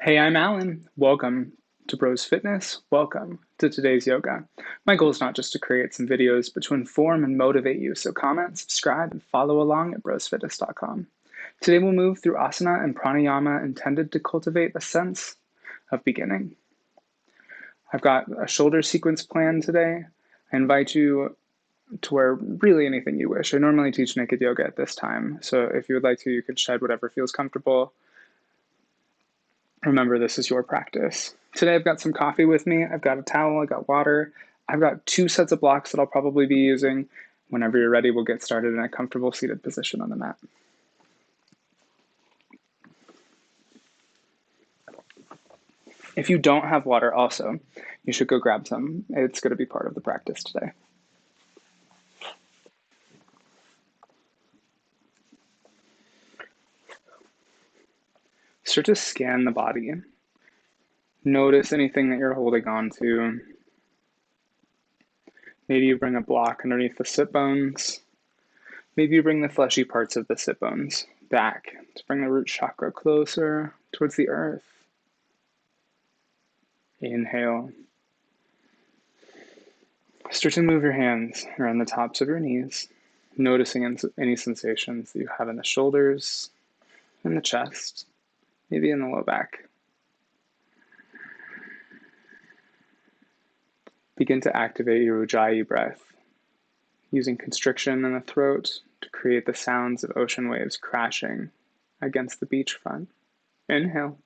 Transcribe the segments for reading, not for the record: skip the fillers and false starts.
Hey, I'm Alan. Welcome to Broz Fitness. Welcome to today's yoga. My goal is not just to create some videos, but to inform and motivate you. So comment, subscribe, and follow along at brozfitness.com. Today we'll move through asana and pranayama intended to cultivate a sense of beginning. I've got a shoulder sequence planned today. I invite you to wear really anything you wish. I normally teach naked yoga at this time, so if you would like to, you can shed whatever feels comfortable. Remember, this is your practice. Today I've got some coffee with me, I've got a towel, I've got water, I've got 2 sets of blocks that I'll probably be using. Whenever you're ready, we'll get started in a comfortable seated position on the mat. If you don't have water also, you should go grab some. It's going to be part of the practice today. Start to scan the body. Notice anything that you're holding on to. Maybe you bring a block underneath the sit bones. Maybe you bring the fleshy parts of the sit bones back to bring the root chakra closer towards the earth. Inhale. Start to move your hands around the tops of your knees, noticing any sensations that you have in the shoulders, in the chest, maybe in the low back. Begin to activate your Ujjayi breath, using constriction in the throat to create the sounds of ocean waves crashing against the beachfront. Inhale.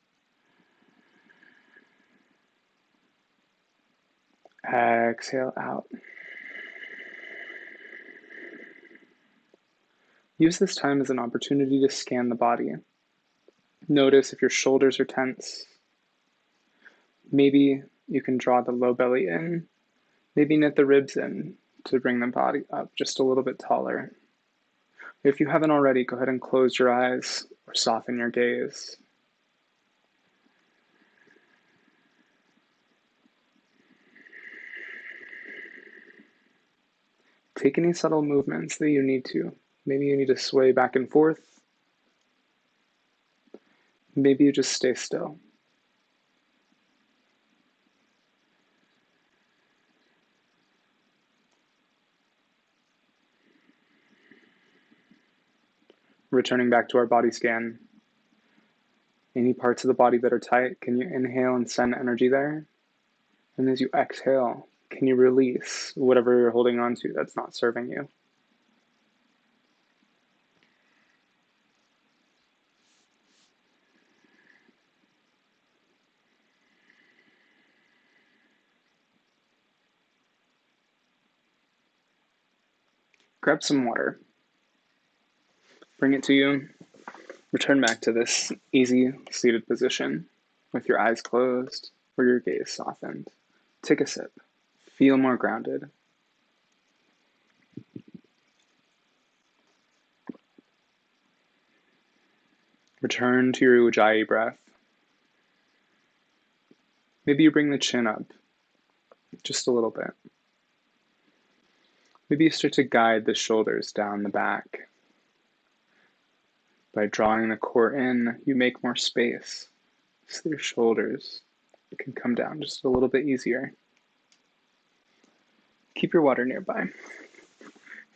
Exhale out. Use this time as an opportunity to scan the body. Notice if your shoulders are tense. Maybe you can draw the low belly in. Maybe knit the ribs in to bring the body up just a little bit taller. If you haven't already, go ahead and close your eyes or soften your gaze. Take any subtle movements that you need to. Maybe you need to sway back and forth. Maybe you just stay still. Returning back to our body scan. Any parts of the body that are tight, can you inhale and send energy there? And as you exhale, can you release whatever you're holding on to that's not serving you? Grab some water. Bring it to you. Return back to this easy seated position with your eyes closed or your gaze softened. Take a sip. Feel more grounded. Return to your Ujjayi breath. Maybe you bring the chin up just a little bit. Maybe you start to guide the shoulders down the back. By drawing the core in, you make more space so your shoulders can come down just a little bit easier. Keep your water nearby.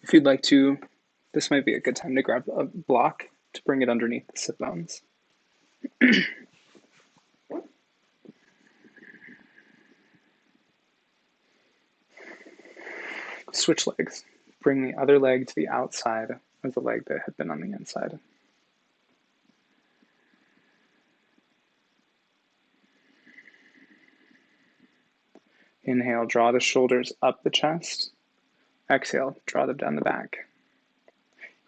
If you'd like to, this might be a good time to grab a block to bring it underneath the sit bones. Switch legs. Bring the other leg to the outside of the leg that had been on the inside. Inhale, draw the shoulders up the chest. Exhale, draw them down the back.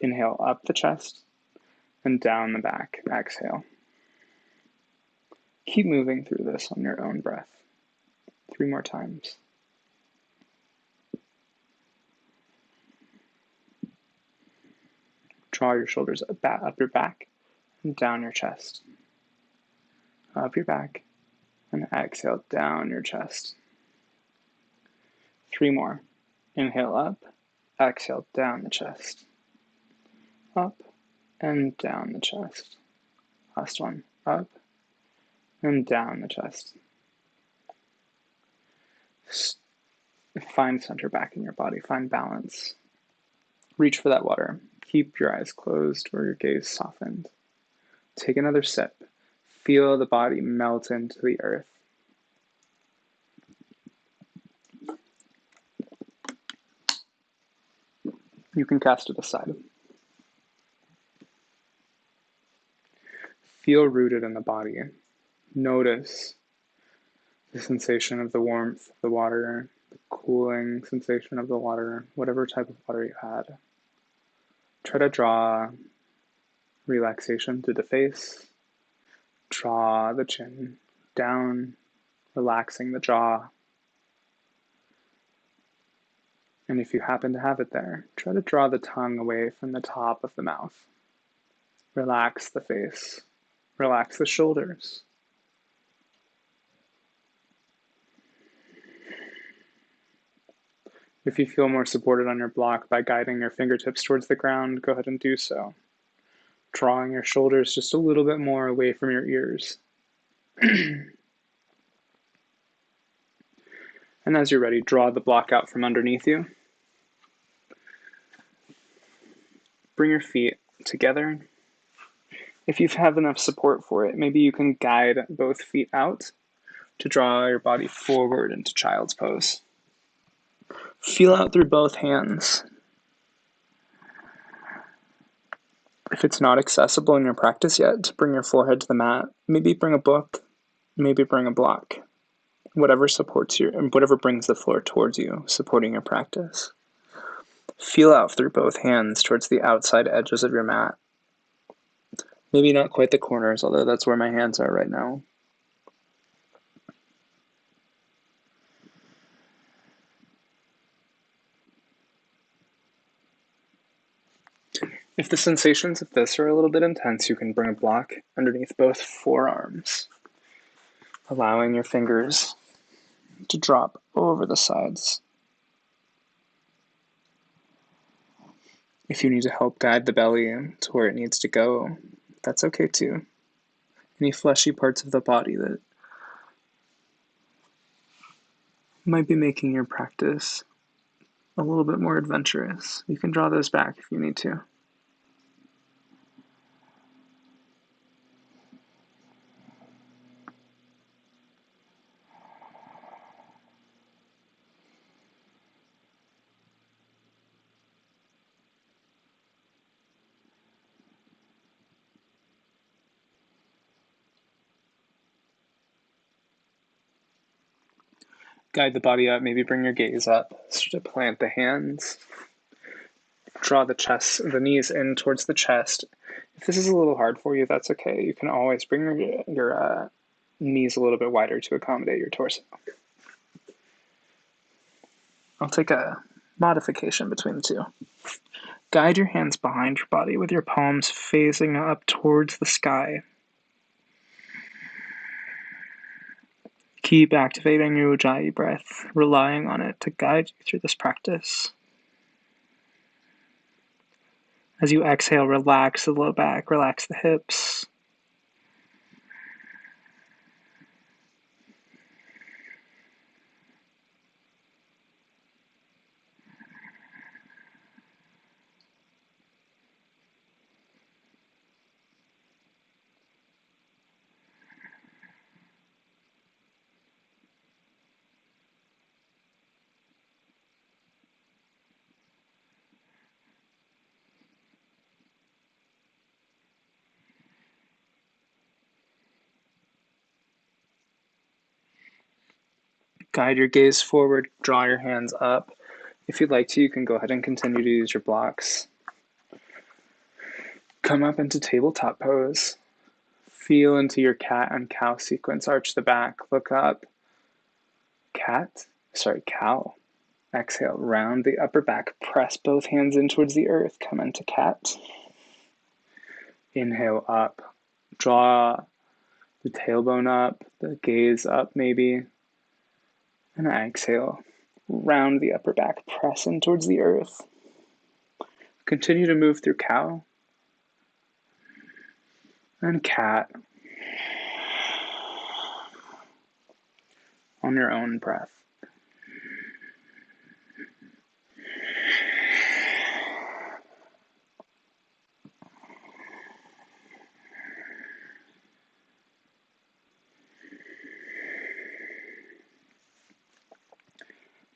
Inhale, up the chest and down the back. Exhale. Keep moving through this on your own breath. 3 more times. Draw your shoulders up your back and down your chest. Up your back and exhale down your chest. 3 more. Inhale up, exhale down the chest. Up and down the chest. Last one. Up and down the chest. Find center back in your body, find balance. Reach for that water. Keep your eyes closed or your gaze softened. Take another sip. Feel the body melt into the earth. You can cast it aside. Feel rooted in the body. Notice the sensation of the warmth of the water, the cooling sensation of the water, whatever type of water you had. Try to draw relaxation through the face. Draw the chin down, relaxing the jaw. And if you happen to have it there, try to draw the tongue away from the top of the mouth. Relax the face. Relax the shoulders. If you feel more supported on your block by guiding your fingertips towards the ground, go ahead and do so. Drawing your shoulders just a little bit more away from your ears. And as you're ready, draw the block out from underneath you. Bring your feet together. If you have enough support for it, maybe you can guide both feet out to draw your body forward into child's pose. Feel out through both hands. If it's not accessible in your practice yet to bring your forehead to the mat, maybe bring a book, maybe bring a block. Whatever supports you and whatever brings the floor towards you, supporting your practice. Feel out through both hands towards the outside edges of your mat. Maybe not quite the corners, although that's where my hands are right now. If the sensations of this are a little bit intense, you can bring a block underneath both forearms, allowing your fingers to drop over the sides. If you need to help guide the belly to where it needs to go, that's okay too. Any fleshy parts of the body that might be making your practice a little bit more adventurous, you can draw those back if you need to. Guide the body up, maybe bring your gaze up. Start to plant the hands. Draw the knees in towards the chest. If this is a little hard for you, that's okay. You can always bring your knees a little bit wider to accommodate your torso. I'll take a modification between the two. Guide your hands behind your body with your palms facing up towards the sky. Keep activating your Ujjayi breath, relying on it to guide you through this practice. As you exhale, relax the low back, relax the hips. Guide your gaze forward, draw your hands up. If you'd like to, you can go ahead and continue to use your blocks. Come up into tabletop pose. Feel into your cat and cow sequence. Arch the back, look up. Cow. Exhale, round the upper back. Press both hands in towards the earth. Come into cat. Inhale up. Draw the tailbone up, the gaze up maybe. And exhale, round the upper back. Press in towards the earth. Continue to move through cow. And cat. on your own breath.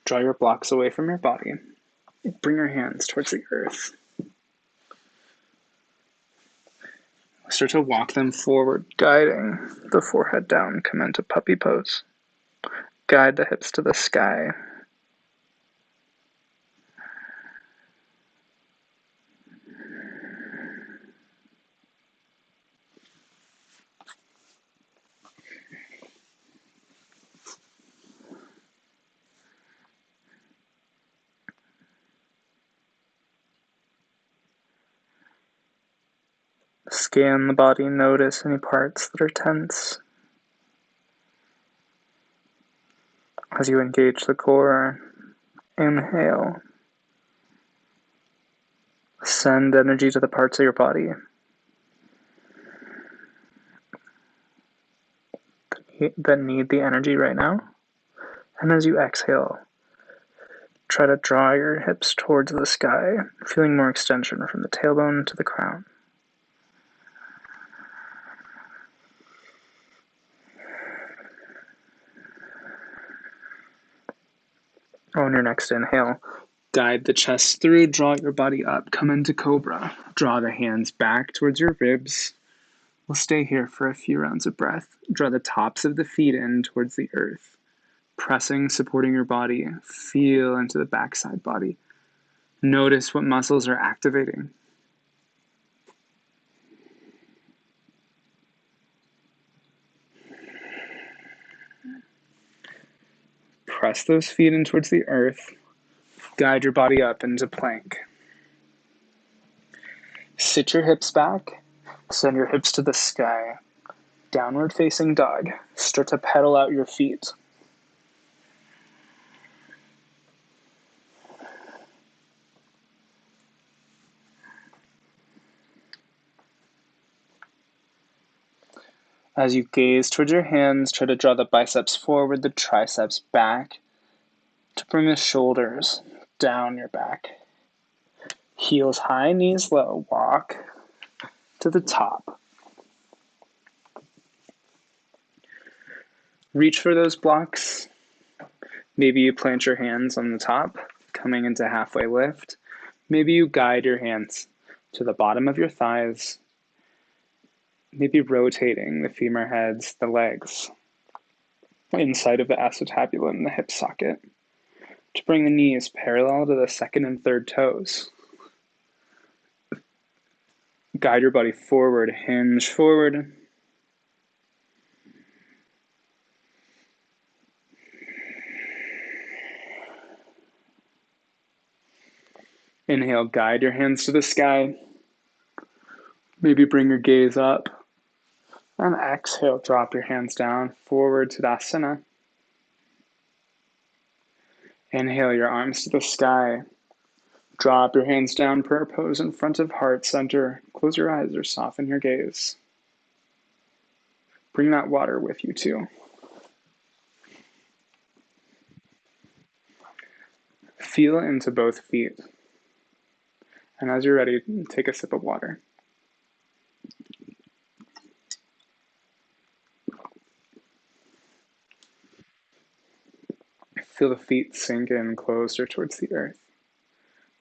Draw your blocks away from your body. Bring your hands towards the earth. Start to walk them forward, guiding the forehead down. Come into puppy pose. Guide the hips to the sky. Scan the body, notice any parts that are tense. As you engage the core, inhale. Send energy to the parts of your body that need the energy right now. And as you exhale, try to draw your hips towards the sky, feeling more extension from the tailbone to the crown. On your next inhale, guide the chest through, draw your body up, come into cobra. Draw the hands back towards your ribs. We'll stay here for a few rounds of breath. Draw the tops of the feet in towards the earth. Pressing, supporting your body. Feel into the backside body. Notice what muscles are activating. Press those feet in towards the earth. Guide your body up into plank. Sit your hips back. Send your hips to the sky. Downward facing dog. Start to pedal out your feet. As you gaze towards your hands, try to draw the biceps forward, the triceps back, to bring the shoulders down your back. Heels high, knees low. Walk to the top. Reach for those blocks. Maybe you plant your hands on the top, coming into halfway lift. Maybe you guide your hands to the bottom of your thighs. Maybe rotating the femur heads, the legs, inside of the acetabulum and the hip socket, to bring the knees parallel to the second and third toes. Guide your body forward, hinge forward. Inhale, guide your hands to the sky. Maybe bring your gaze up. And exhale, drop your hands down, forward Tadasana. Inhale your arms to the sky. Drop your hands down, prayer pose in front of heart center. Close your eyes or soften your gaze. Bring that water with you too. Feel into both feet. And as you're ready, take a sip of water. Feel the feet sink in closer towards the earth.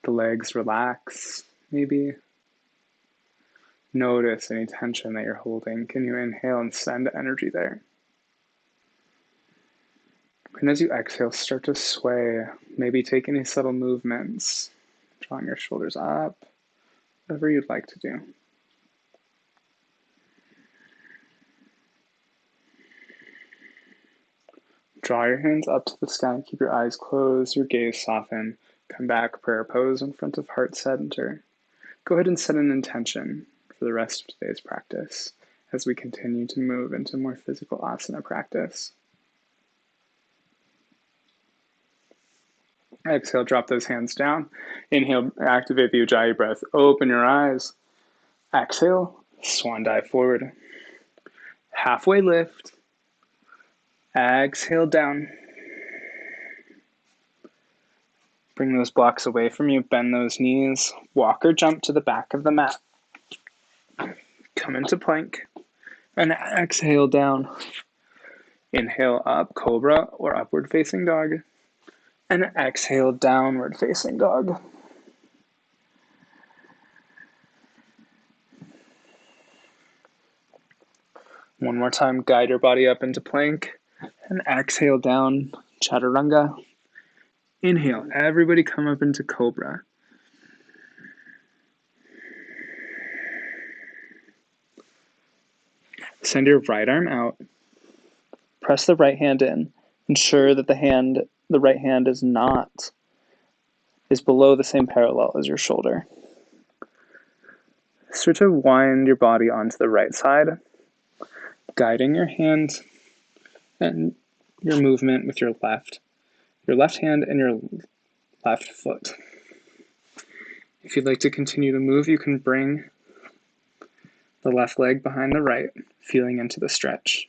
The legs relax, maybe. Notice any tension that you're holding. Can you inhale and send energy there? And as you exhale, start to sway. Maybe take any subtle movements. Drawing your shoulders up, whatever you'd like to do. Draw your hands up to the sky, keep your eyes closed, your gaze soften. Come back, prayer pose in front of heart center. Go ahead and set an intention for the rest of today's practice as we continue to move into more physical asana practice. Exhale, drop those hands down. Inhale, activate the Ujjayi breath. Open your eyes. Exhale, swan dive forward. Halfway lift. Exhale down. Bring those blocks away from you, bend those knees, walk or jump to the back of the mat. Come into plank and exhale down. Inhale up, cobra or upward facing dog. And exhale, downward facing dog. One more time, guide your body up into plank and exhale down, chaturanga. Inhale, everybody come up into cobra. Send your right arm out. Press the right hand in. Ensure that the right hand is below the same parallel as your shoulder. Start to wind your body onto the right side, guiding your hand and your movement with your left hand and your left foot. If you'd like to continue to move, you can bring the left leg behind the right, feeling into the stretch.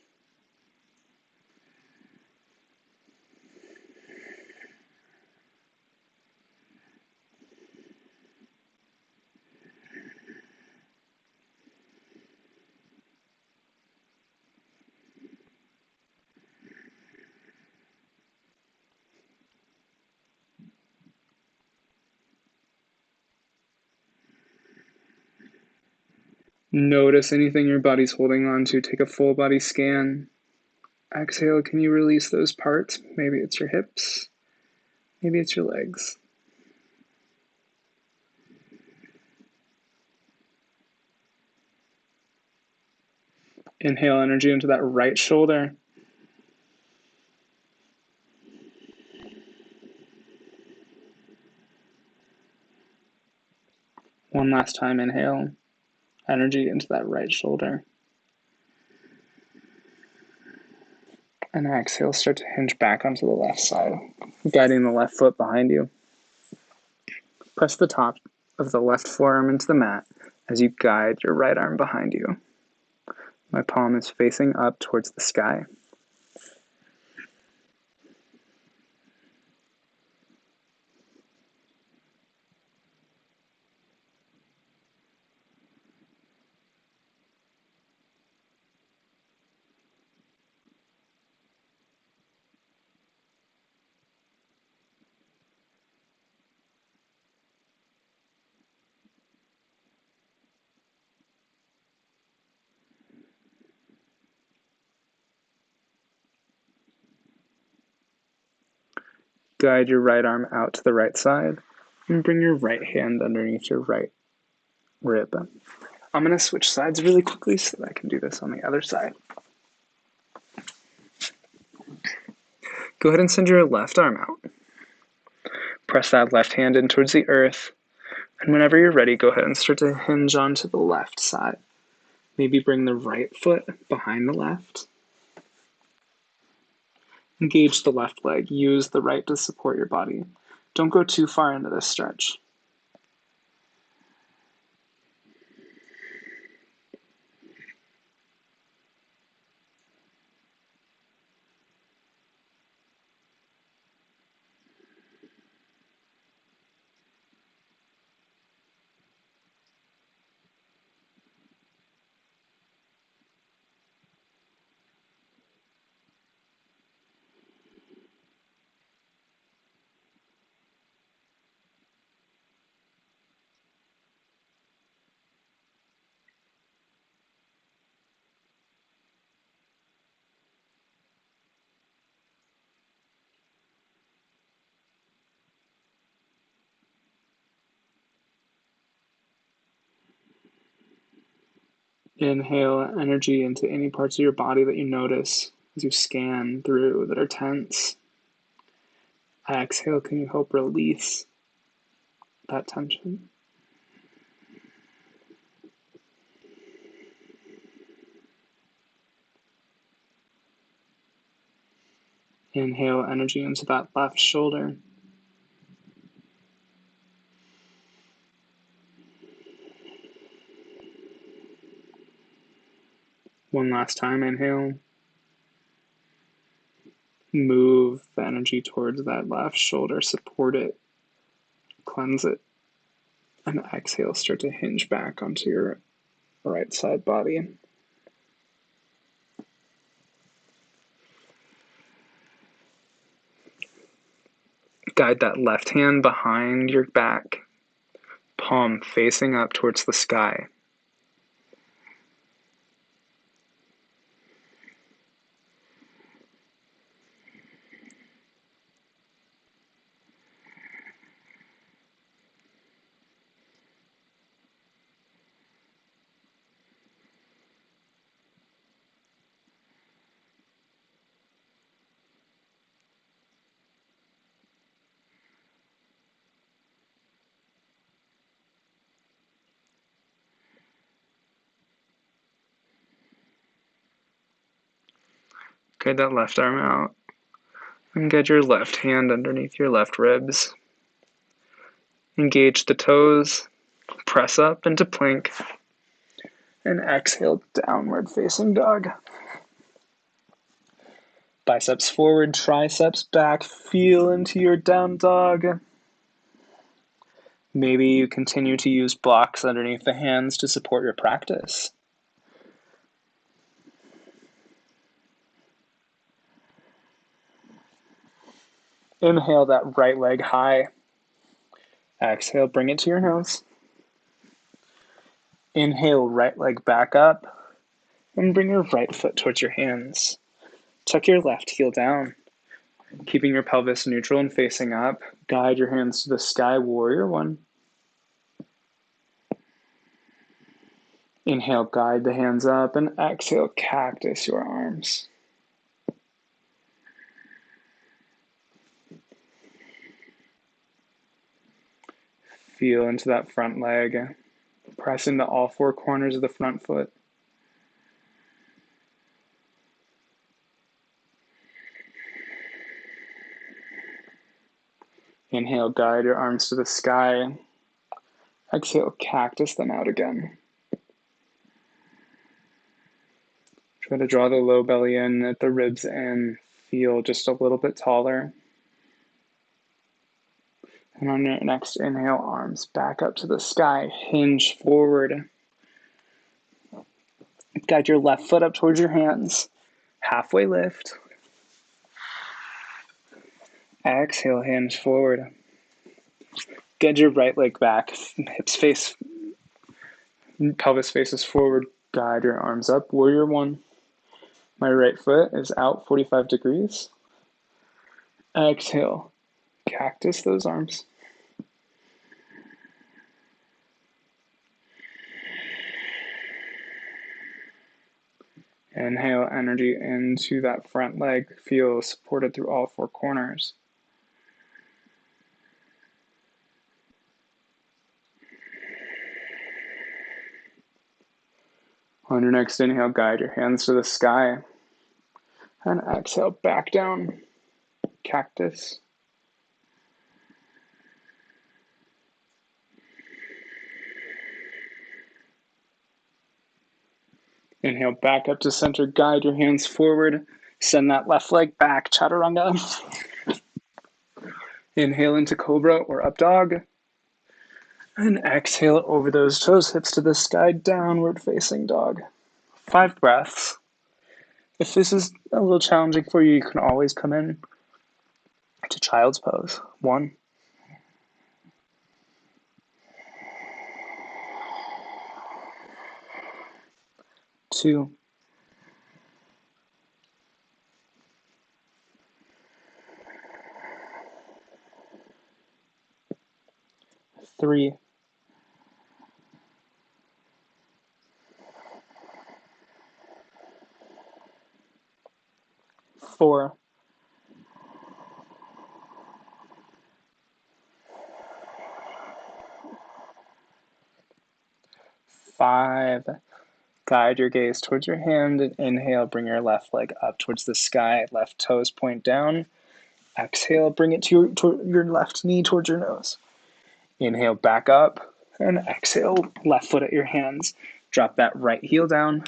Notice anything your body's holding on to. Take a full body scan. Exhale, can you release those parts? Maybe it's your hips, maybe it's your legs. Inhale energy into that right shoulder. One last time, inhale energy into that right shoulder. And exhale, start to hinge back onto the left side, guiding the left foot behind you. Press the top of the left forearm into the mat as you guide your right arm behind you. My palm is facing up towards the sky. Guide your right arm out to the right side and bring your right hand underneath your right rib. I'm going to switch sides really quickly so that I can do this on the other side. Go ahead and send your left arm out. Press that left hand in towards the earth. And whenever you're ready, go ahead and start to hinge onto the left side. Maybe bring the right foot behind the left. Engage the left leg. Use the right to support your body. Don't go too far into this stretch. Inhale energy into any parts of your body that you notice as you scan through that are tense. Exhale, can you help release that tension? Inhale energy into that left shoulder. One last time, inhale. Move the energy towards that left shoulder, support it Cleanse it. And exhale, start to hinge back onto your right side body. Guide that left hand behind your back, palm facing up towards the sky. Guide that left arm out. And get your left hand underneath your left ribs. Engage the toes. Press up into plank. And exhale, downward facing dog. Biceps forward, triceps back. Feel into your down dog. Maybe you continue to use blocks underneath the hands to support your practice. Inhale that right leg high. Exhale, bring it to your nose. Inhale, right leg back up. And bring your right foot towards your hands. Tuck your left heel down. Keeping your pelvis neutral and facing up. Guide your hands to the sky, warrior one. Inhale, guide the hands up, and exhale, cactus your arms. Feel into that front leg. Press into all four corners of the front foot. Inhale, guide your arms to the sky. Exhale, cactus them out again. Try to draw the low belly in, at the ribs in. Feel just a little bit taller. And on your next inhale, arms back up to the sky. Hinge forward. Guide your left foot up towards your hands. Halfway lift. Exhale, hinge forward. Get your right leg back. Hips face, pelvis faces forward. Guide your arms up. Warrior one. My right foot is out 45 degrees. Exhale. Cactus those arms. Inhale energy into that front leg. Feel supported through all four corners. On your next inhale, guide your hands to the sky. And exhale, back down. Cactus. Inhale, back up to center. Guide your hands forward. Send that left leg back, chaturanga. Inhale into cobra or up dog. And exhale over those toes, hips to the sky, downward facing dog. 5 breaths. If this is a little challenging for you, you can always come in to child's pose. 1. 2. 3. 4. 5. Guide your gaze towards your hand and inhale, bring your left leg up towards the sky, left toes point down. Exhale, bring it to your left knee towards your nose. Inhale, back up, and exhale, left foot at your hands. Drop that right heel down.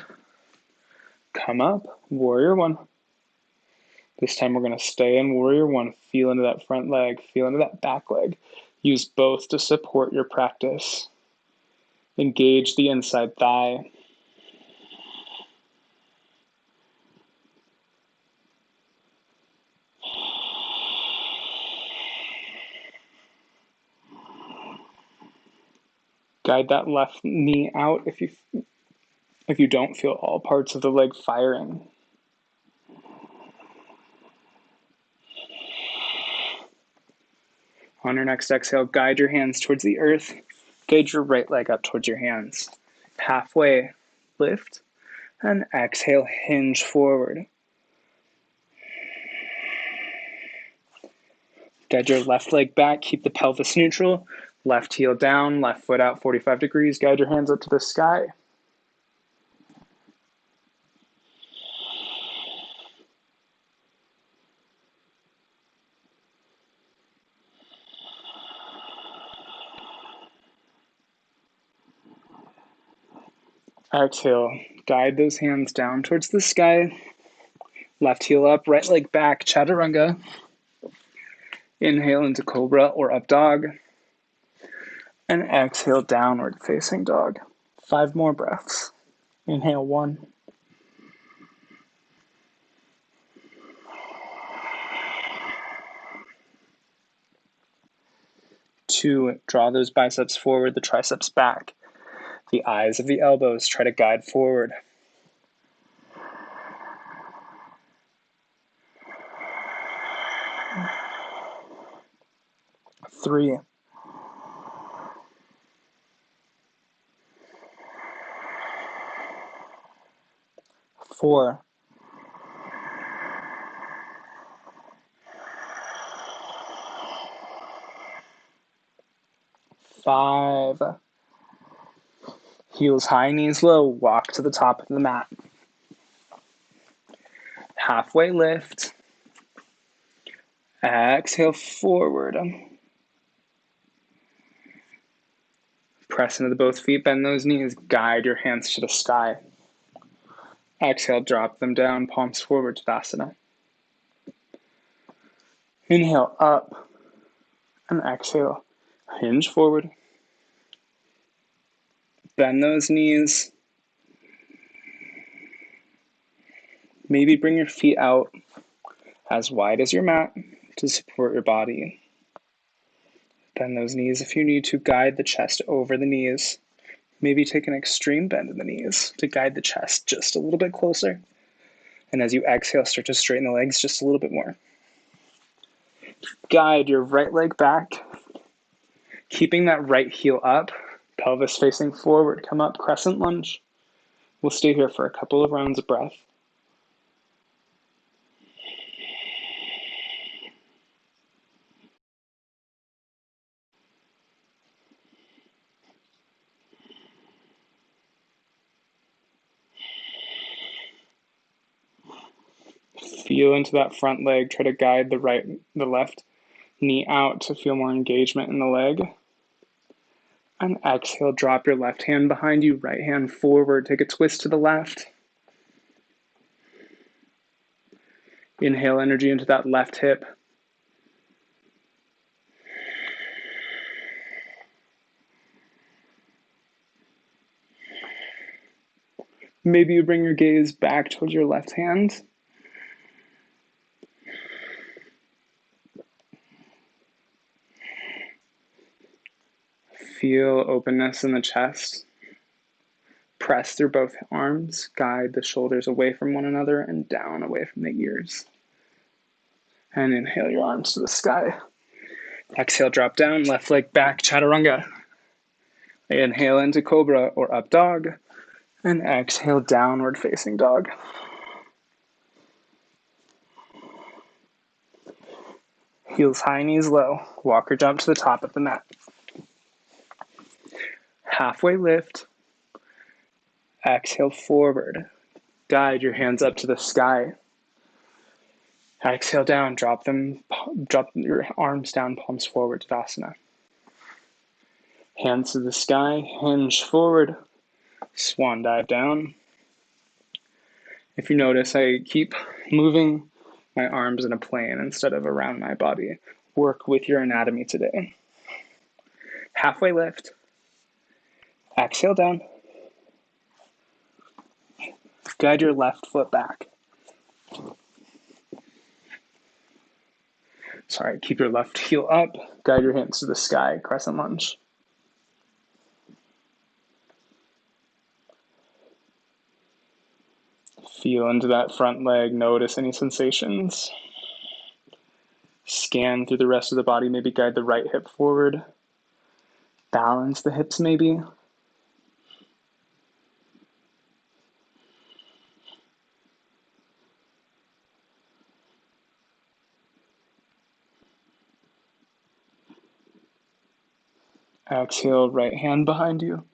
Come up, warrior one. This time we're going to stay in warrior one. Feel into that front leg, feel into that back leg. Use both to support your practice. Engage the inside thigh. Guide that left knee out if you don't feel all parts of the leg firing. On your next exhale, guide your hands towards the earth. Guide your right leg up towards your hands. Halfway, lift, and exhale, hinge forward. Guide your left leg back, keep the pelvis neutral. Left heel down, left foot out 45 degrees. Guide your hands up to the sky. Exhale, guide those hands down towards the sky. Left heel up, right leg back, chaturanga. Inhale into cobra or up dog. And exhale, downward facing dog. 5 more breaths. Inhale, 1. 2, draw those biceps forward, the triceps back. The eyes of the elbows try to guide forward. 3, 4, 5. Heels high, knees low. Walk to the top of the mat. Halfway lift. Exhale forward. Press into both feet, bend those knees. Guide your hands to the sky. Exhale, drop them down, palms forward, Tadasana. Inhale, up. And exhale, hinge forward. Bend those knees. Maybe bring your feet out as wide as your mat to support your body. Bend those knees if you need to. Guide the chest over the knees. Maybe take an extreme bend in the knees to guide the chest just a little bit closer. And as you exhale, start to straighten the legs just a little bit more. Guide your right leg back, keeping that right heel up, pelvis facing forward. Come up, crescent lunge. We'll stay here for a couple of rounds of breath. Feel into that front leg. Try to guide the left knee out to feel more engagement in the leg. And exhale, drop your left hand behind you, right hand forward. Take a twist to the left. Inhale energy into that left hip. Maybe you bring your gaze back towards your left hand. Feel openness in the chest. Press through both arms. Guide the shoulders away from one another and down away from the ears. And inhale your arms to the sky. Exhale, drop down, left leg back, chaturanga. Inhale into cobra or up dog. And exhale, downward facing dog. Heels high, knees low. Walk or jump to the top of the mat. Halfway lift. Exhale forward. Guide your hands up to the sky. Exhale down, drop your arms down, palms forward, Tadasana. Hands to the sky, hinge forward, swan dive down. If you notice, I keep moving my arms in a plane instead of around my body. Work with your anatomy today. Halfway lift. Exhale down. Guide your left foot back. Sorry, keep your left heel up. Guide your hands to the sky, crescent lunge. Feel into that front leg, notice any sensations. Scan through the rest of the body, maybe guide the right hip forward. Balance the hips maybe. Exhale, right hand behind you.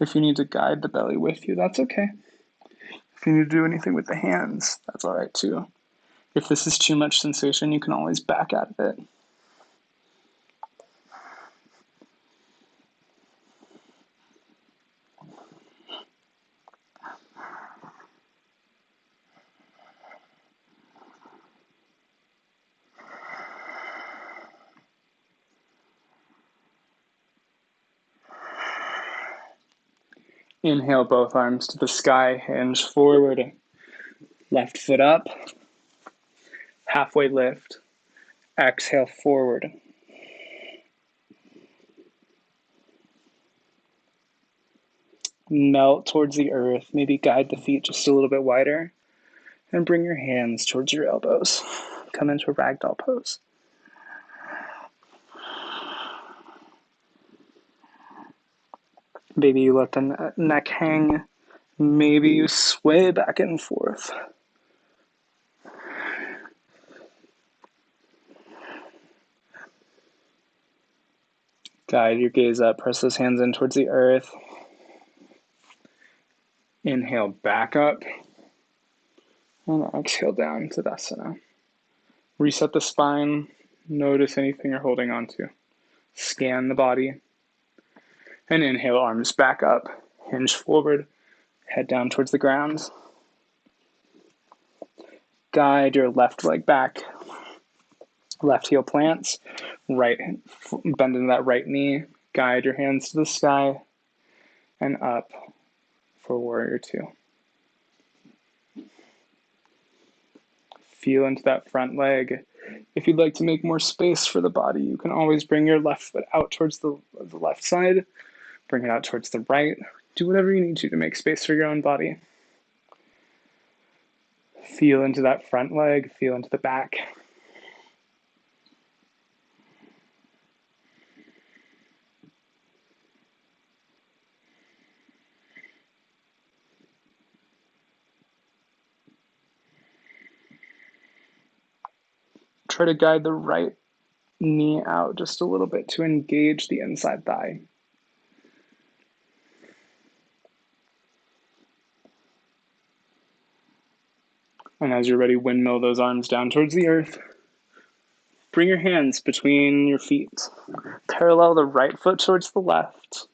If you need to guide the belly with you, that's okay. If you need to do anything with the hands, that's all right too. If this is too much sensation, you can always back out of it. Inhale, both arms to the sky, hinge forward. Left foot up. Halfway lift. Exhale, forward. Melt towards the earth. Maybe guide the feet just a little bit wider. And bring your hands towards your elbows. Come into a ragdoll pose. Maybe you let the neck hang. Maybe you sway back and forth. Guide your gaze up. Press those hands in towards the earth. Inhale, back up. And exhale down to Tadasana. Reset the spine. Notice anything you're holding on to. Scan the body. And inhale, arms back up. Hinge forward. Head down towards the ground. Guide your left leg back. Left heel plants. Right, bend into that right knee. Guide your hands to the sky. And up for warrior two. Feel into that front leg. If you'd like to make more space for the body, you can always bring your left foot out towards the left side. Bring it out towards the right. Do whatever you need to make space for your own body. Feel into that front leg. Feel into the back. Try to guide the right knee out just a little bit to engage the inside thigh. And as you're ready, windmill those arms down towards the earth. Bring your hands between your feet. Parallel the right foot towards the left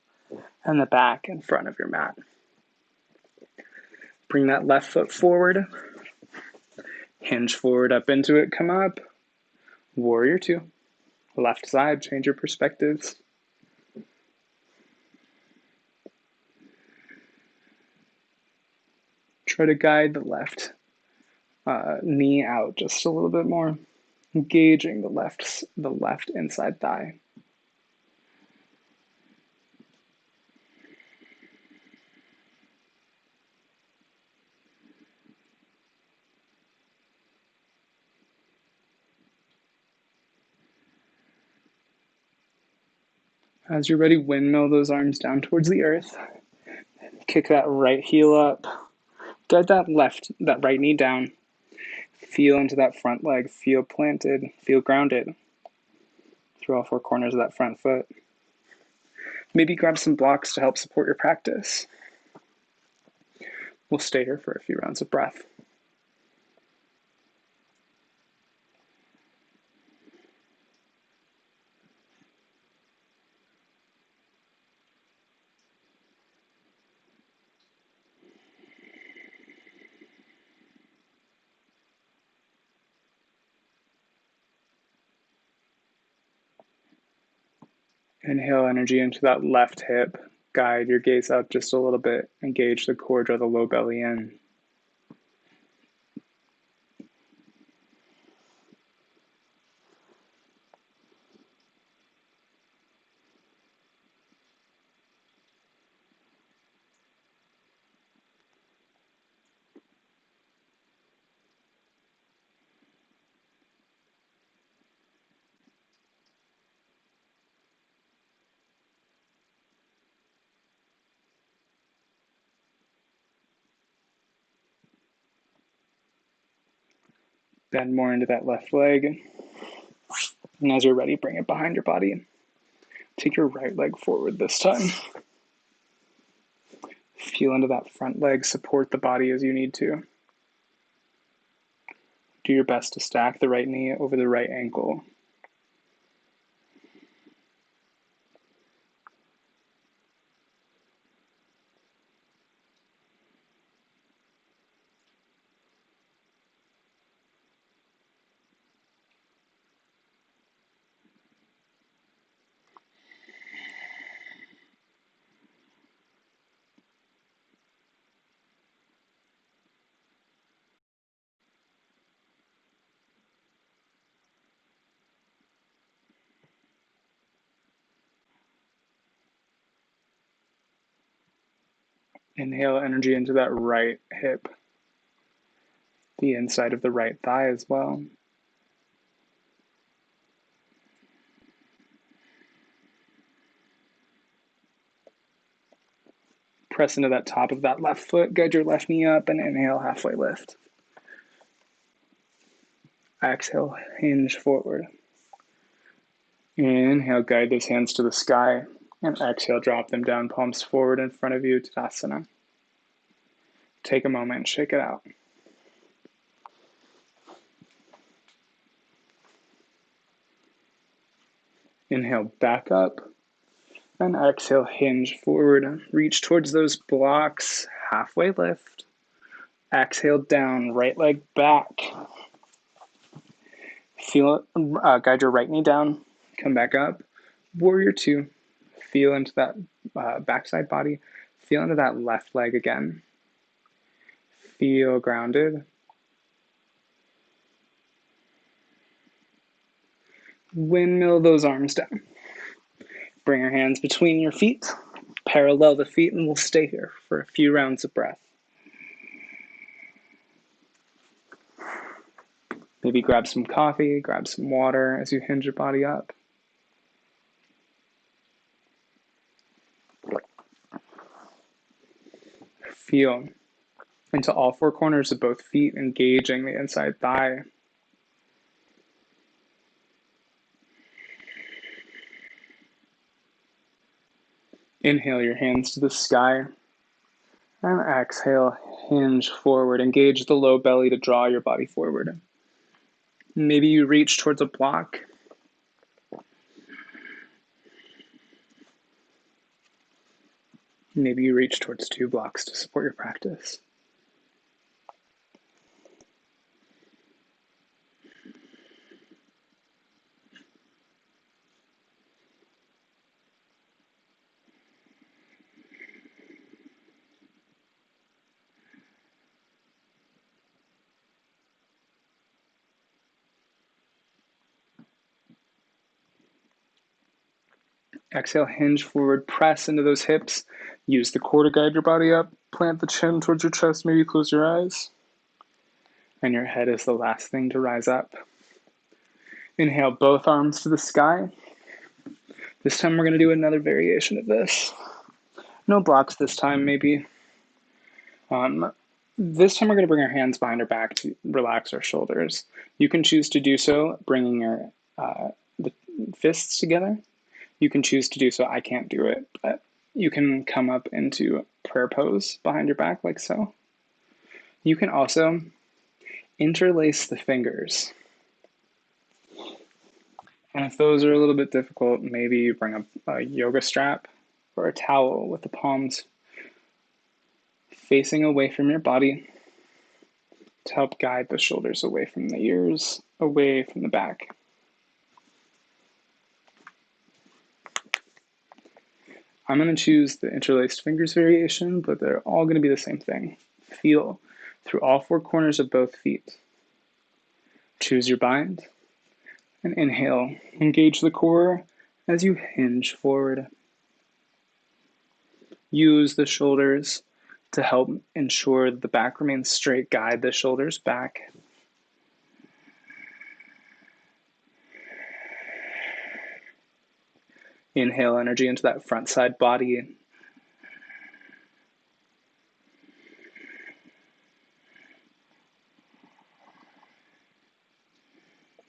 and the back in front of your mat. Bring that left foot forward. Hinge forward up into it, come up. Warrior two. Left side, change your perspectives. Try to guide the left knee out just a little bit more, engaging the left inside thigh. As you're ready, windmill those arms down towards the earth. Kick that right heel up. Guide that right knee down. Feel into that front leg. Feel planted. Feel grounded through all four corners of that front foot. Maybe grab some blocks to help support your practice. We'll stay here for a few rounds of breath. Inhale energy into that left hip. Guide your gaze up just a little bit. Engage the core, draw the low belly in. Bend more into that left leg. And as you're ready, bring it behind your body. Take your right leg forward this time. Feel into that front leg, support the body as you need to. Do your best to stack the right knee over the right ankle. Inhale energy into that right hip, the inside of the right thigh as well. Press into that top of that left foot, guide your left knee up, and inhale, halfway lift. Exhale, hinge forward. Inhale, guide those hands to the sky, and exhale, drop them down, palms forward in front of you, Tadasana. Take a moment, shake it out. Inhale, back up, and exhale, hinge forward. Reach towards those blocks, halfway lift. Exhale, down, right leg back. Feel it, guide your right knee down, come back up. Warrior two, feel into that backside body. Feel into that left leg again. Feel grounded. Windmill those arms down. Bring your hands between your feet. Parallel the feet, and we'll stay here for a few rounds of breath. Maybe grab some coffee, grab some water as you hinge your body up. Feel into all four corners of both feet, engaging the inside thigh. Inhale your hands to the sky. And exhale, hinge forward. Engage the low belly to draw your body forward. Maybe you reach towards a block. Maybe you reach towards 2 blocks to support your practice. Exhale, hinge forward, press into those hips. Use the core to guide your body up. Plant the chin towards your chest, maybe close your eyes. And your head is the last thing to rise up. Inhale both arms to the sky. This time we're going to do another variation of this. No blocks this time, maybe. This time we're going to bring our hands behind our back to relax our shoulders. You can choose to do so bringing your the fists together. You can choose to do so. I can't do it, but you can come up into prayer pose behind your back like so. You can also interlace the fingers. And if those are a little bit difficult, maybe you bring a yoga strap or a towel with the palms facing away from your body to help guide the shoulders away from the ears, away from the back. I'm going to choose the interlaced fingers variation, but they're all going to be the same thing. Feel through all four corners of both feet. Choose your bind, and inhale. Engage the core as you hinge forward. Use the shoulders to help ensure the back remains straight. Guide the shoulders back. Inhale energy into that front side body.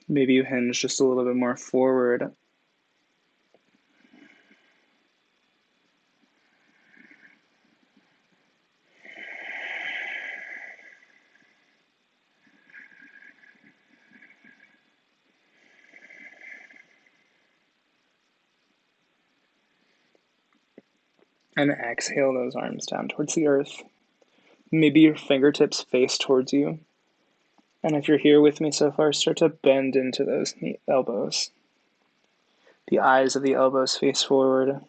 Maybe you hinge just a little bit more forward. And exhale those arms down towards the earth. Maybe your fingertips face towards you. And if you're here with me so far, start to bend into those elbows. The eyes of the elbows face forward.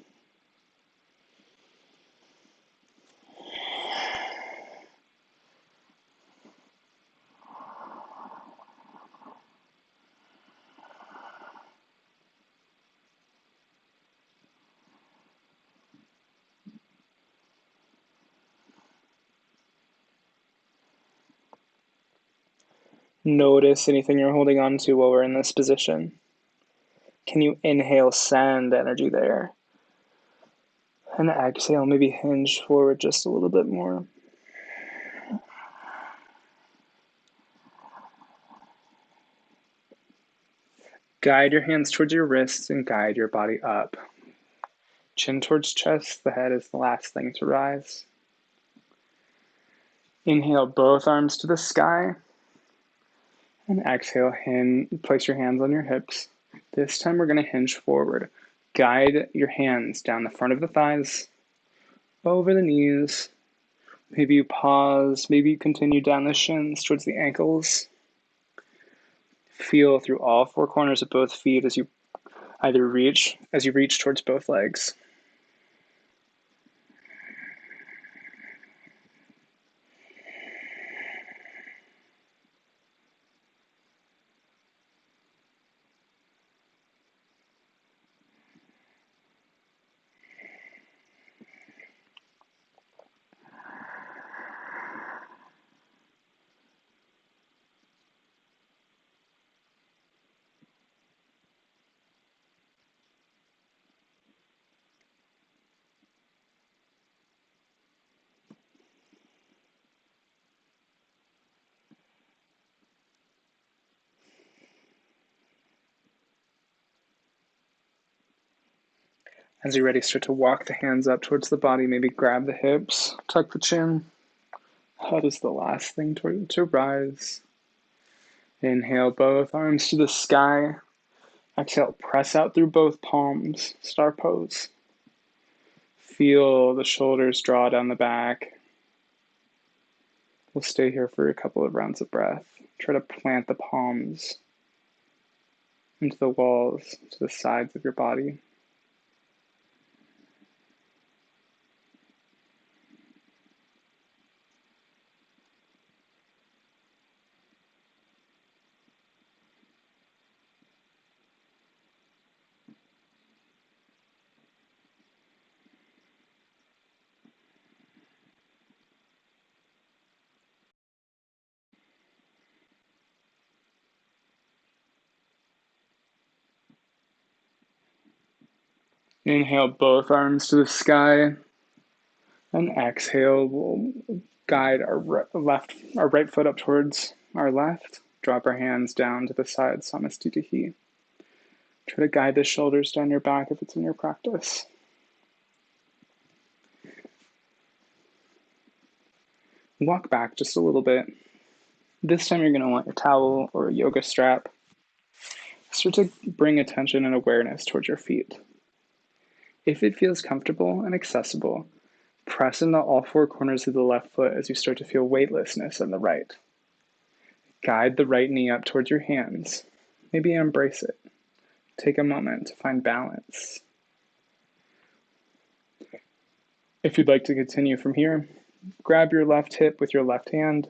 Notice anything you're holding on to while we're in this position. Can you inhale, send energy there? And exhale, maybe hinge forward just a little bit more. Guide your hands towards your wrists and guide your body up. Chin towards chest, the head is the last thing to rise. Inhale, both arms to the sky. And exhale, place your hands on your hips. This time we're going to hinge forward. Guide your hands down the front of the thighs, over the knees. Maybe you pause, maybe you continue down the shins towards the ankles. Feel through all four corners of both feet as you reach towards both legs. As you're ready, start to walk the hands up towards the body. Maybe grab the hips, tuck the chin. Head is the last thing to rise. Inhale, both arms to the sky. Exhale, press out through both palms, star pose. Feel the shoulders draw down the back. We'll stay here for a couple of rounds of breath. Try to plant the palms into the walls, to the sides of your body. Inhale, both arms to the sky. And exhale, we'll guide our right foot up towards our left. Drop our hands down to the side, Samastitihi. Try to guide the shoulders down your back if it's in your practice. Walk back just a little bit. This time you're going to want your towel or a yoga strap. Start to bring attention and awareness towards your feet. If it feels comfortable and accessible, press into all four corners of the left foot as you start to feel weightlessness in the right. Guide the right knee up towards your hands. Maybe embrace it. Take a moment to find balance. If you'd like to continue from here, grab your left hip with your left hand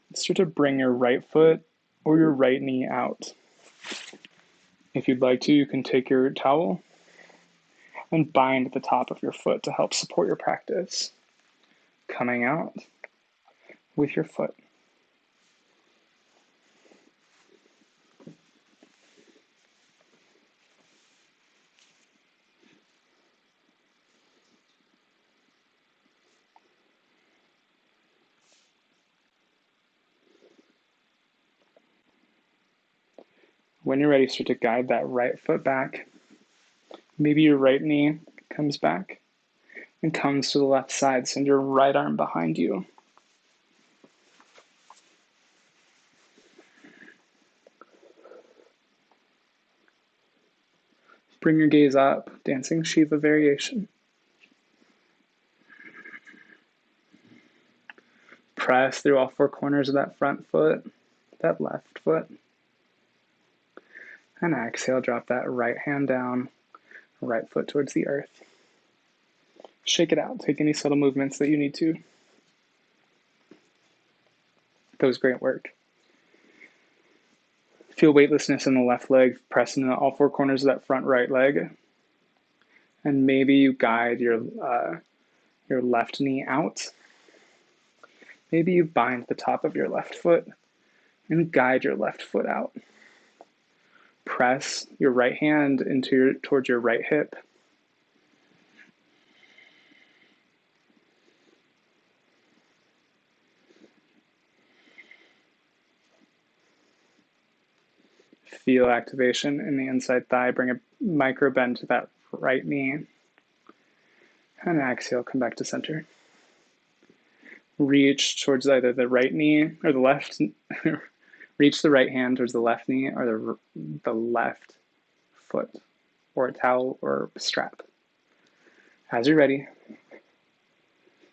and start to bring your right foot or your right knee out. If you'd like to, you can take your towel and bind the top of your foot to help support your practice. Coming out with your foot. When you're ready, start to guide that right foot back. Maybe your right knee comes back and comes to the left side. Send your right arm behind you. Bring your gaze up, dancing Shiva variation. Press through all four corners of that front foot, that left foot. And exhale, drop that right hand down, right foot towards the earth. Shake it out. Take any subtle movements that you need to. That was great work. Feel weightlessness in the left leg, press into all four corners of that front right leg. And maybe you guide your left knee out. Maybe you bind the top of your left foot and guide your left foot out. Press your right hand towards your right hip. Feel activation in the inside thigh. Bring a micro bend to that right knee. And exhale, come back to center. Reach towards either the right knee or the left. Reach the right hand towards the left knee or the left foot or a towel or strap. As you're ready,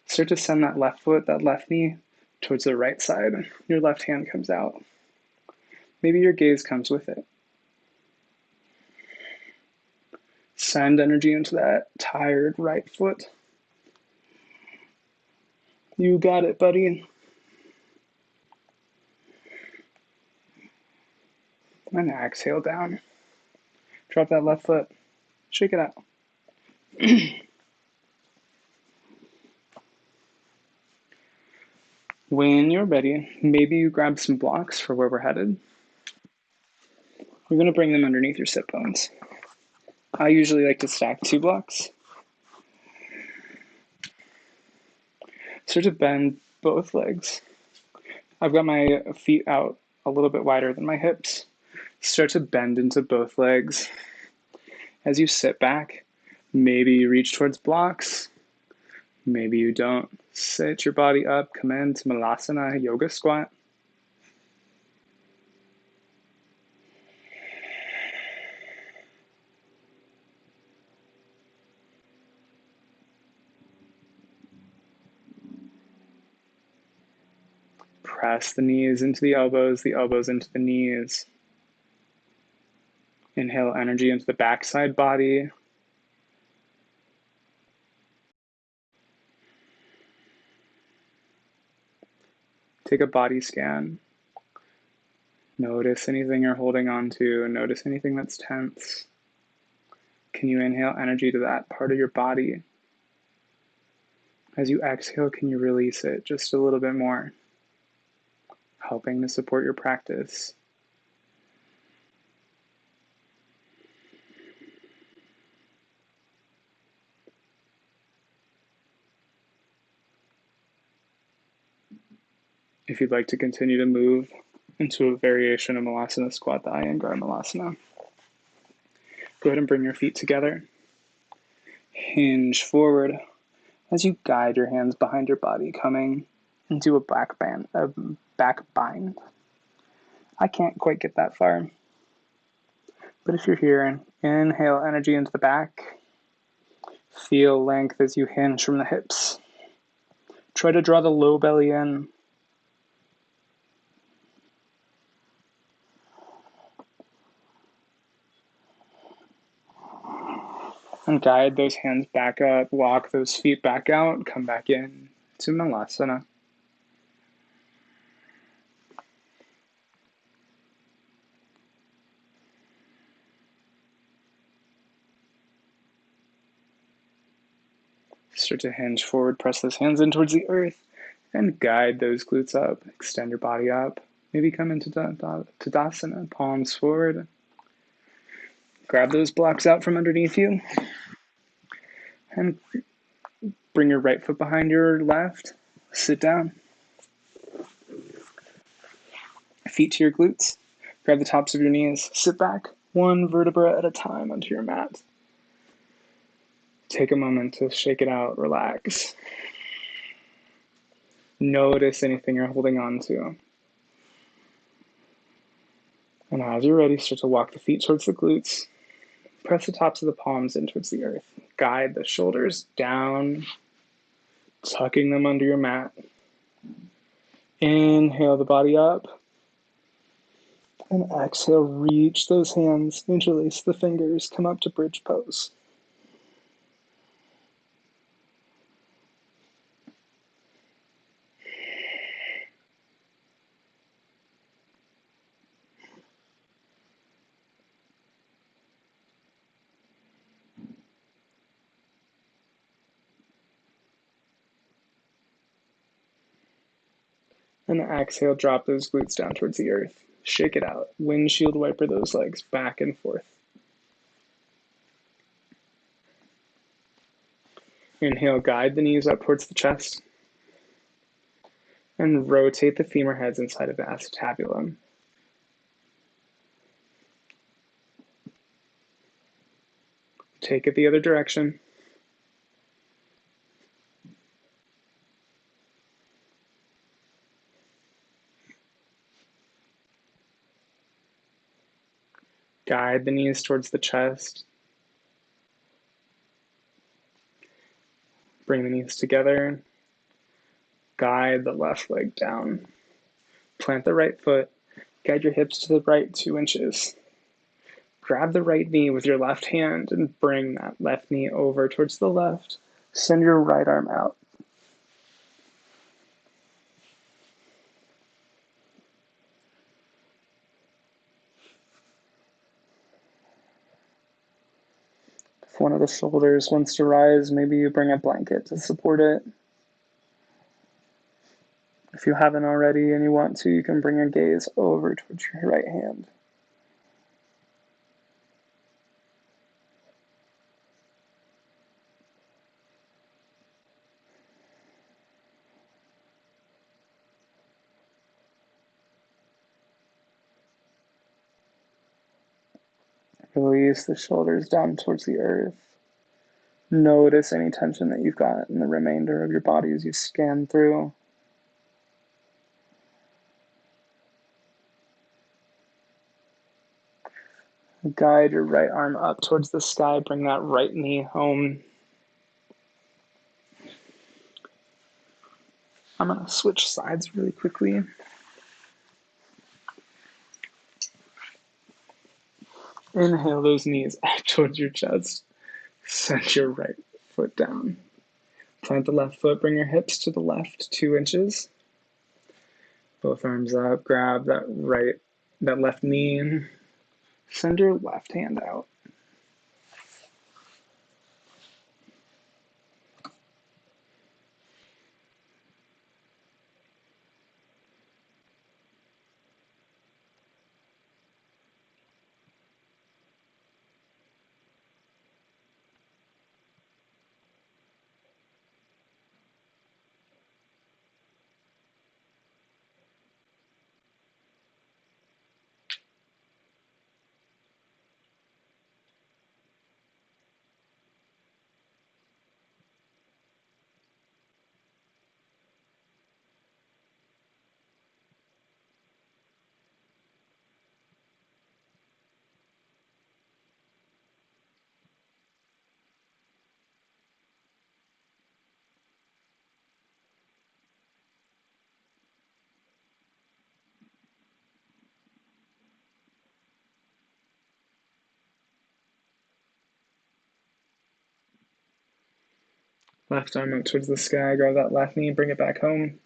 start to send that left foot, that left knee towards the right side. Your left hand comes out. Maybe your gaze comes with it. Send energy into that tired right foot. You got it, buddy. And exhale down. Drop that left foot. Shake it out. When you're ready, maybe you grab some blocks for where we're headed. We're going to bring them underneath your sit bones. I usually like to stack 2 blocks. Start to bend both legs. I've got my feet out a little bit wider than my hips. Start to bend into both legs. As you sit back, maybe you reach towards blocks. Maybe you don't. Sit your body up, come into Malasana Yoga Squat. Press the knees into the elbows into the knees. Inhale energy into the backside body. Take a body scan. Notice anything you're holding on to. Notice anything that's tense. Can you inhale energy to that part of your body? As you exhale, can you release it just a little bit more? Helping to support your practice. If you'd like to continue to move into a variation of Malasana Squat, the Iyengar Malasana, go ahead and bring your feet together. Hinge forward as you guide your hands behind your body, coming into a back bind. I can't quite get that far, but if you're here, inhale energy into the back. Feel length as you hinge from the hips. Try to draw the low belly in. And guide those hands back up, walk those feet back out, come back in to Malasana. Start to hinge forward, press those hands in towards the earth, and guide those glutes up. Extend your body up. Maybe come into Tadasana, palms forward. Grab those blocks out from underneath you. And bring your right foot behind your left. Sit down. Feet to your glutes. Grab the tops of your knees. Sit back, one vertebra at a time onto your mat. Take a moment to shake it out, relax. Notice anything you're holding on to. And as you're ready, start to walk the feet towards the glutes. Press the tops of the palms in towards the earth. Guide the shoulders down, tucking them under your mat. Inhale the body up. And exhale, reach those hands, interlace the fingers, come up to bridge pose. And exhale, drop those glutes down towards the earth. Shake it out. Windshield wiper those legs back and forth. Inhale, guide the knees up towards the chest. And rotate the femur heads inside of the acetabulum. Take it the other direction. Guide the knees towards the chest. Bring the knees together. Guide the left leg down. Plant the right foot. Guide your hips to the right 2 inches. Grab the right knee with your left hand and bring that left knee over towards the left. Send your right arm out. If one of the shoulders wants to rise, maybe you bring a blanket to support it. If you haven't already and you want to, you can bring your gaze over towards your right hand. Release the shoulders down towards the earth. Notice any tension that you've got in the remainder of your body as you scan through. Guide your right arm up towards the sky. Bring that right knee home. I'm going to switch sides really quickly. Inhale those knees up towards your chest. Send your right foot down. Plant the left foot. Bring your hips to the left 2 inches. Both arms up. Grab that left knee in. Send your left hand out. Left arm up towards the sky, grab that left knee, bring it back home.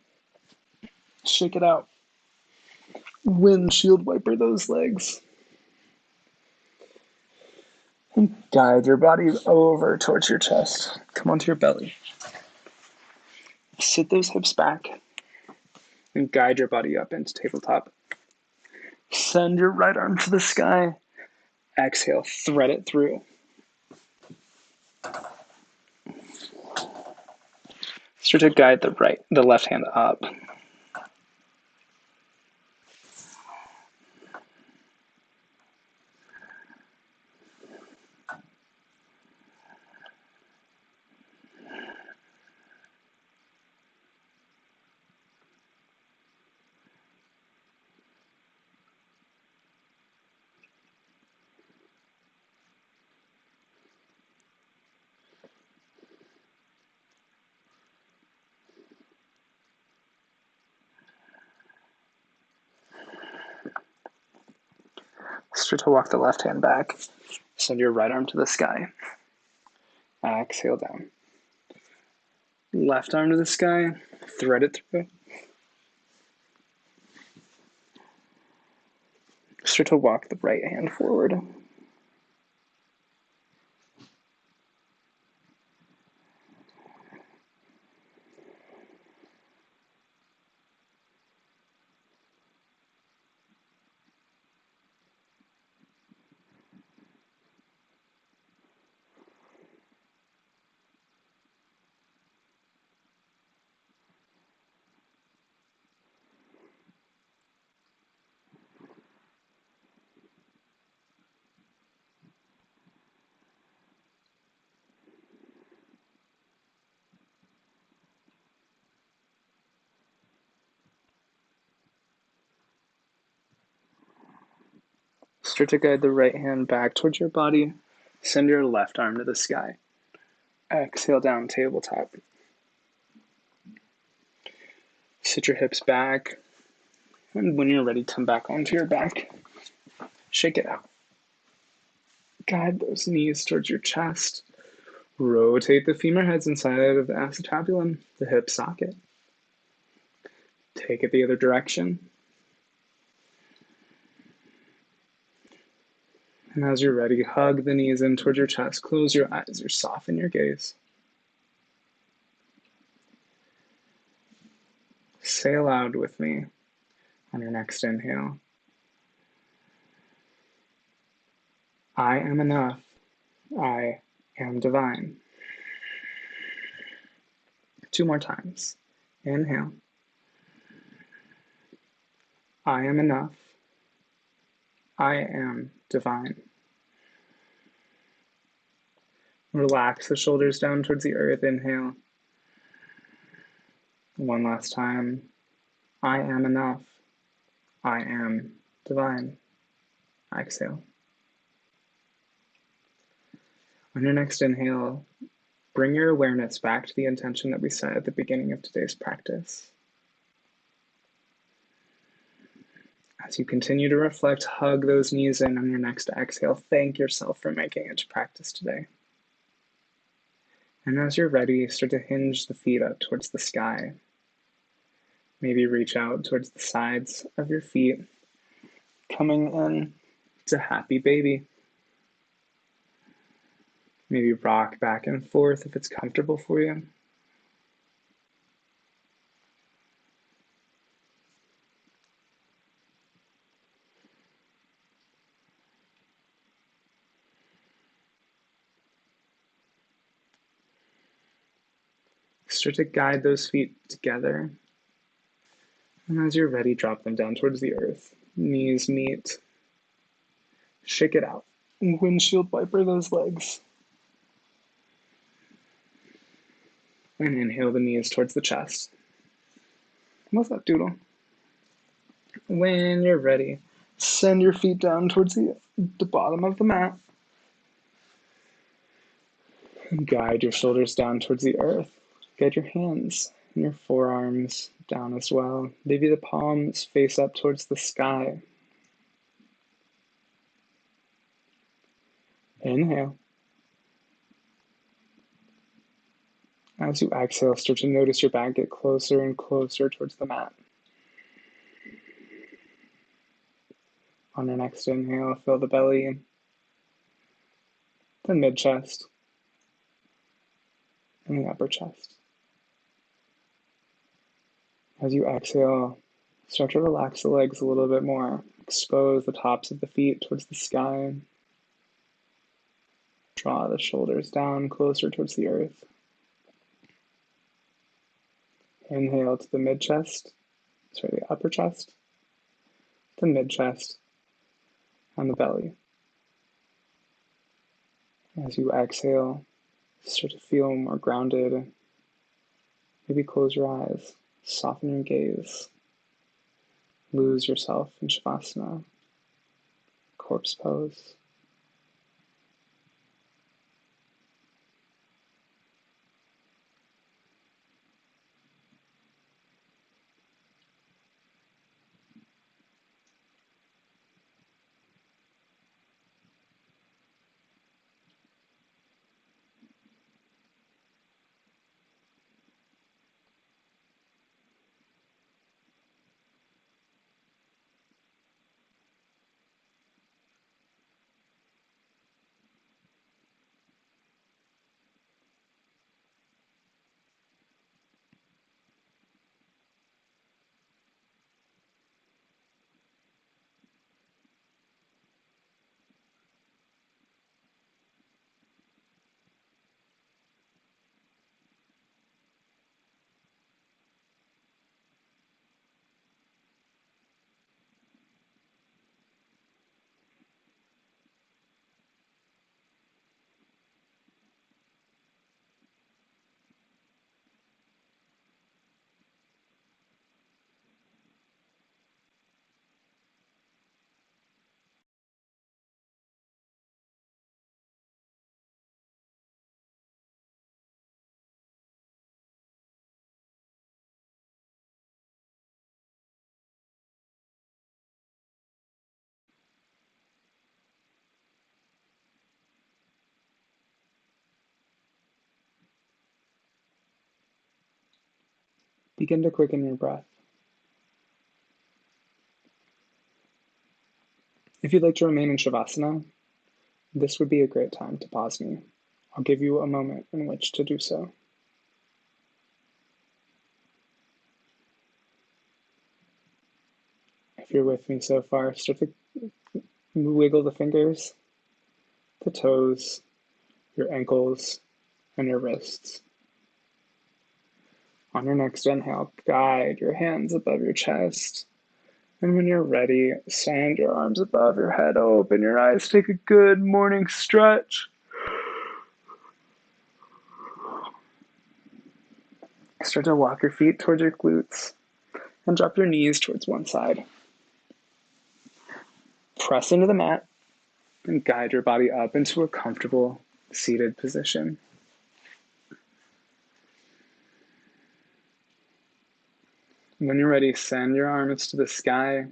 Shake it out. Windshield wiper those legs. And guide your body over towards your chest. Come onto your belly. Sit those hips back. And guide your body up into tabletop. Send your right arm to the sky. Exhale, thread it through. Start to guide the left hand up. Start to walk the left hand back. Send your right arm to the sky. Exhale down. Left arm to the sky. Thread it through. Start to walk the right hand forward. Start to guide the right hand back towards your body. Send your left arm to the sky. Exhale down, tabletop. Sit your hips back. And when you're ready, come back onto your back. Shake it out. Guide those knees towards your chest. Rotate the femur heads inside of the acetabulum, the hip socket. Take it the other direction. And as you're ready, hug the knees in towards your chest. Close your eyes or soften your gaze. Say aloud with me on your next inhale. I am enough. I am divine. 2 more times. Inhale. I am enough. I am divine. Relax the shoulders down towards the earth. Inhale. One last time. I am enough. I am divine. Exhale. On your next inhale, bring your awareness back to the intention that we set at the beginning of today's practice. As you continue to reflect, hug those knees in on your next exhale. Thank yourself for making it to practice today. And as you're ready, start to hinge the feet up towards the sky. Maybe reach out towards the sides of your feet, coming in to happy baby. Maybe rock back and forth if it's comfortable for you. Start to guide those feet together. And as you're ready, drop them down towards the earth. Knees meet. Shake it out. Windshield wiper those legs. And inhale the knees towards the chest. What's that, doodle? When you're ready, send your feet down towards the bottom of the mat. And guide your shoulders down towards the earth. Guide your hands and your forearms down as well. Maybe the palms face up towards the sky. Inhale. As you exhale, start to notice your back get closer and closer towards the mat. On your next inhale, fill the belly, the mid-chest, and the upper chest. As you exhale, start to relax the legs a little bit more. Expose the tops of the feet towards the sky. Draw the shoulders down closer towards the earth. Inhale to the the upper chest, the mid-chest, and the belly. As you exhale, start to feel more grounded. Maybe close your eyes, soften your gaze. Lose yourself in Shavasana, corpse pose. Begin to quicken your breath. If you'd like to remain in Shavasana, this would be a great time to pause me. I'll give you a moment in which to do so. If you're with me so far, start to wiggle the fingers, the toes, your ankles, and your wrists. On your next inhale, guide your hands above your chest. And when you're ready, send your arms above your head, open your eyes, take a good morning stretch. Start to walk your feet towards your glutes and drop your knees towards one side. Press into the mat and guide your body up into a comfortable seated position. When you're ready, send your arms to the sky.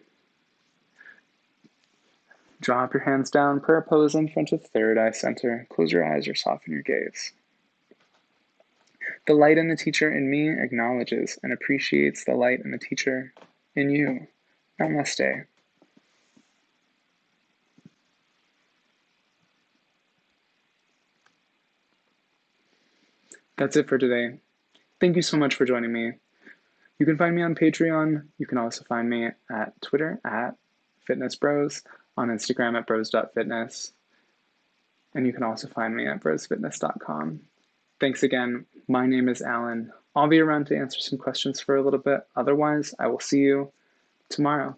Drop your hands down, prayer pose in front of third eye center. Close your eyes or soften your gaze. The light in the teacher in me acknowledges and appreciates the light in the teacher in you. Namaste. That's it for today. Thank you so much for joining me. You can find me on Patreon. You can also find me at Twitter at FitnessBroz, on Instagram at bros.fitness, and you can also find me at brosfitness.com. Thanks again. My name is Alan. I'll be around to answer some questions for a little bit. Otherwise, I will see you tomorrow.